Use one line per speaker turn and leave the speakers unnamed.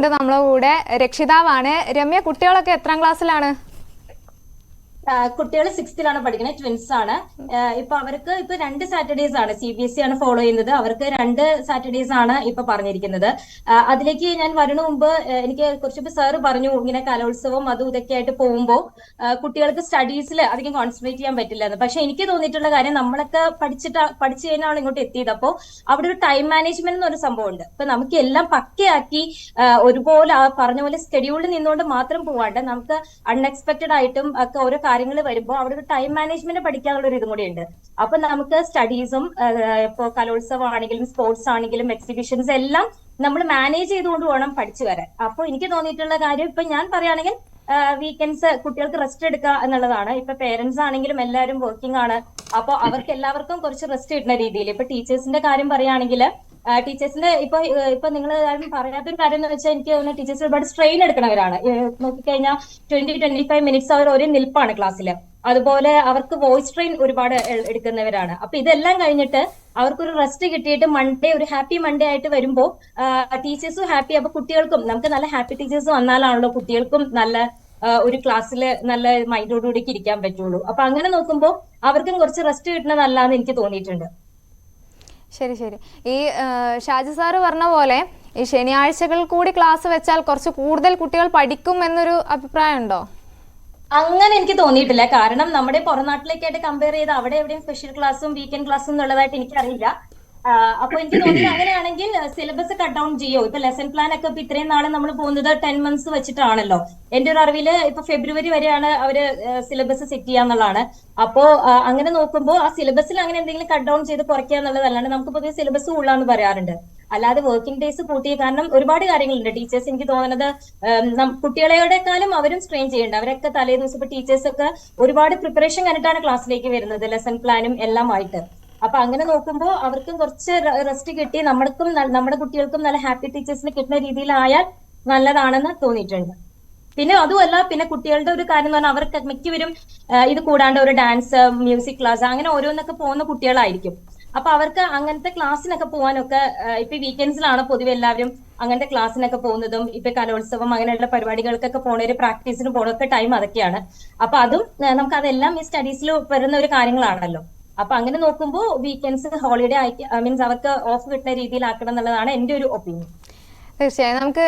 ഉണ്ട് നമ്മളെ കൂടെ. രക്ഷിതാവാണ് രമ്യ. കുട്ടികളൊക്കെ എത്രാം ക്ലാസ്സിലാണ്?
കുട്ടികൾ 6th പഠിക്കുന്നത്, ട്വിൻസ് ആണ്. ഇപ്പൊ അവർക്ക് ഇപ്പൊ 2 സാറ്റർഡേസ് ആണ്, CBSE ആണ് ഫോളോ ചെയ്യുന്നത്. അവർക്ക് 2 സാറ്റർഡേസ് ആണ് ഇപ്പൊ പറഞ്ഞിരിക്കുന്നത്. അതിലേക്ക് ഞാൻ വരുന്ന മുമ്പ് എനിക്ക് കുറച്ച് സാറ് പറഞ്ഞു ഇങ്ങനെ കലോത്സവം അതും ഇതൊക്കെ ആയിട്ട് പോകുമ്പോൾ കുട്ടികൾക്ക് സ്റ്റഡീസിൽ അധികം കോൺസെൻട്രേറ്റ് ചെയ്യാൻ പറ്റില്ല എന്ന്. പക്ഷെ എനിക്ക് തോന്നിയിട്ടുള്ള കാര്യം, നമ്മളൊക്കെ പഠിച്ചു കഴിഞ്ഞാണ് ഇങ്ങോട്ട് എത്തിയത്. അപ്പോൾ അവിടെ ഒരു ടൈം മാനേജ്മെന്റ് എന്നൊരു സംഭവം ഉണ്ട്. ഇപ്പൊ നമുക്ക് എല്ലാം പക്കയാക്കി ഒരുപോലെ പറഞ്ഞ പോലെ സ്കെഡ്യൂളിൽ നിന്നുകൊണ്ട് മാത്രം പോവാണ്ട് നമുക്ക് അൺഎക്സ്പെക്ടഡ് ആയിട്ടും ഒക്കെ ഓരോ കാര്യങ്ങൾ വരുമ്പോൾ അവിടെ ഒരു ടൈം മാനേജ്മെന്റ് പഠിക്കാനുള്ള ഒരു ഇതും കൂടി ഉണ്ട്. അപ്പൊ നമുക്ക് സ്റ്റഡീസും ഇപ്പൊ കലോത്സവം ആണെങ്കിലും സ്പോർട്സ് ആണെങ്കിലും എക്സിബിഷൻസ് എല്ലാം നമ്മൾ മാനേജ് ചെയ്തുകൊണ്ട് വേണം പഠിച്ചു വരാൻ. അപ്പൊ എനിക്ക് തോന്നിയിട്ടുള്ള കാര്യം, ഇപ്പൊ ഞാൻ പറയുകയാണെങ്കിൽ വീക്കെൻഡ്സ് കുട്ടികൾക്ക് റെസ്റ്റ് എടുക്കുക എന്നുള്ളതാണ്. ഇപ്പൊ പേരൻസ് ആണെങ്കിലും എല്ലാവരും വർക്കിംഗ് ആണ്. അപ്പൊ അവർക്ക് എല്ലാവർക്കും കുറച്ച് റെസ്റ്റ് കിട്ടുന്ന രീതിയിൽ, ഇപ്പൊ ടീച്ചേഴ്സിന്റെ കാര്യം പറയുകയാണെങ്കിൽ ടീച്ചേഴ്സിന്റെ ഇപ്പൊ നിങ്ങൾ പറയാത്തൊരു കാര്യം എന്ന് വെച്ചാൽ, എനിക്ക് തോന്നുന്നു ടീച്ചേഴ്സ് ഒരുപാട് സ്ട്രെയിൻ എടുക്കുന്നവരാണ്. നോക്കിക്കഴിഞ്ഞാൽ 20-25 മിനിറ്റ്സ് അവർ ഒരു നിൽപ്പാണ് ക്ലാസ്സിൽ. അതുപോലെ അവർക്ക് വോയിസ് ട്രെയിൻ ഒരുപാട് എടുക്കുന്നവരാണ്. അപ്പൊ ഇതെല്ലാം കഴിഞ്ഞിട്ട് അവർക്കൊരു റെസ്റ്റ് കിട്ടിയിട്ട് മൺഡേ ഒരു ഹാപ്പി മൺഡേ ആയിട്ട് വരുമ്പോൾ ടീച്ചേഴ്സും ഹാപ്പി. അപ്പൊ കുട്ടികൾക്കും, നമുക്ക് നല്ല ഹാപ്പി ടീച്ചേഴ്സ് വന്നാലാണല്ലോ കുട്ടികൾക്കും നല്ല ഒരു ക്ലാസ്സിൽ നല്ല മൈൻഡോടുകൂടി ഇരിക്കാൻ പറ്റുള്ളൂ. അപ്പൊ അങ്ങനെ നോക്കുമ്പോൾ അവർക്കും കുറച്ച് റെസ്റ്റ് കിട്ടുന്നത് നല്ലതാണെന്ന് എനിക്ക് തോന്നിയിട്ടുണ്ട്.
ശരി ശരി. ഈ ഷാജി സാറ് പറഞ്ഞ പോലെ ഈ ശനിയാഴ്ചകൾ കൂടി ക്ലാസ് വെച്ചാൽ കുറച്ച് കൂടുതൽ കുട്ടികൾ പഠിക്കും എന്നൊരു അഭിപ്രായം ഉണ്ടോ?
അങ്ങനെ എനിക്ക് തോന്നിയിട്ടില്ല. കാരണം നമ്മുടെ പുറം നാട്ടിലേക്കായിട്ട് കമ്പയർ ചെയ്ത് അവിടെ എവിടെയും സ്പെഷ്യൽ ക്ലാസ്സും വീക്കെൻഡ് ക്ലാസ്സും എന്നുള്ളതായിട്ട് എനിക്കറിയില്ല. അപ്പൊ എനിക്ക് തോന്നുന്നത് അങ്ങനെയാണെങ്കിൽ സിലബസ് കട്ട് ഡൗൺ ചെയ്യോ. ഇപ്പൊ ലെസൺ പ്ലാൻ ഒക്കെ ഇപ്പൊ ഇത്രയും നാളെ നമ്മൾ പോകുന്നത് 10 months വെച്ചിട്ടാണല്ലോ. എന്റെ ഒരു അറിവില് ഇപ്പൊ ഫെബ്രുവരി വരെയാണ് അവര് സിലബസ് സെറ്റ് ചെയ്യാന്നുള്ളതാണ്. അപ്പോ അങ്ങനെ നോക്കുമ്പോൾ ആ സിലബസിൽ അങ്ങനെ എന്തെങ്കിലും കട്ട് ഡൗൺ ചെയ്ത് കുറയ്ക്കുക എന്നുള്ളതല്ലാണ്ട് നമുക്ക് പൊതുവെ സിലബസ് ഉള്ളാന്ന് പറയാറുണ്ട്. അല്ലാതെ വർക്കിംഗ് ഡേയ്സ് കൂട്ടിയ, കാരണം ഒരുപാട് കാര്യങ്ങളുണ്ട്. ടീച്ചേഴ്സ് എനിക്ക് തോന്നുന്നത് കുട്ടികളെക്കാളും അവരും സ്ട്രെയിൻ ചെയ്യേണ്ട. അവരൊക്കെ തലേ ദിവസം ഇപ്പൊ ടീച്ചേഴ്സ് ഒക്കെ ഒരുപാട് പ്രിപ്പറേഷൻ കണ്ടിട്ടാണ് ക്ലാസ്സിലേക്ക് വരുന്നത്, ലെസൺ പ്ലാനും എല്ലാം ആയിട്ട്. അപ്പൊ അങ്ങനെ നോക്കുമ്പോൾ അവർക്കും കുറച്ച് റെസ്റ്റ് കിട്ടി നമ്മൾക്കും നമ്മുടെ കുട്ടികൾക്കും നല്ല ഹാപ്പി ടീച്ചേഴ്സിന് കിട്ടുന്ന രീതിയിലായാൽ നല്ലതാണെന്ന് തോന്നിയിട്ടുണ്ട്. പിന്നെ അതുമല്ല, പിന്നെ കുട്ടികളുടെ ഒരു കാര്യം എന്ന് പറഞ്ഞാൽ അവർക്ക് മിക്കവരും ഇത് കൂടാണ്ട് ഒരു ഡാൻസ്, മ്യൂസിക് ക്ലാസ് അങ്ങനെ ഓരോന്നൊക്കെ പോകുന്ന കുട്ടികളായിരിക്കും. അപ്പൊ അവർക്ക് അങ്ങനത്തെ ക്ലാസ്സിനൊക്കെ പോകാനൊക്കെ ഇപ്പൊ വീക്കെൻഡ്സിലാണ് പൊതുവെ എല്ലാവരും അങ്ങനത്തെ ക്ലാസ്സിനൊക്കെ പോകുന്നതും. ഇപ്പൊ കലോത്സവം അങ്ങനെയുള്ള പരിപാടികൾക്കൊക്കെ പോണൊരു പ്രാക്ടീസിന് പോണൊക്കെ ടൈം അതൊക്കെയാണ്. അപ്പൊ അതും നമുക്ക് അതെല്ലാം ഈ സ്റ്റഡീസിൽ വരുന്ന ഒരു കാര്യങ്ങളാണല്ലോ. അപ്പൊ അങ്ങനെ നോക്കുമ്പോൾ വീക്കെൻഡ്സ് ഹോളിഡേ ആക്കി, മീൻസ് അവർക്ക് ഓഫ് കിട്ടുന്ന രീതിയിലാക്കണം എന്നുള്ളതാണ് എന്റെ ഒരു ഒപ്പീനിയൻ.
തീർച്ചയായും നമുക്ക്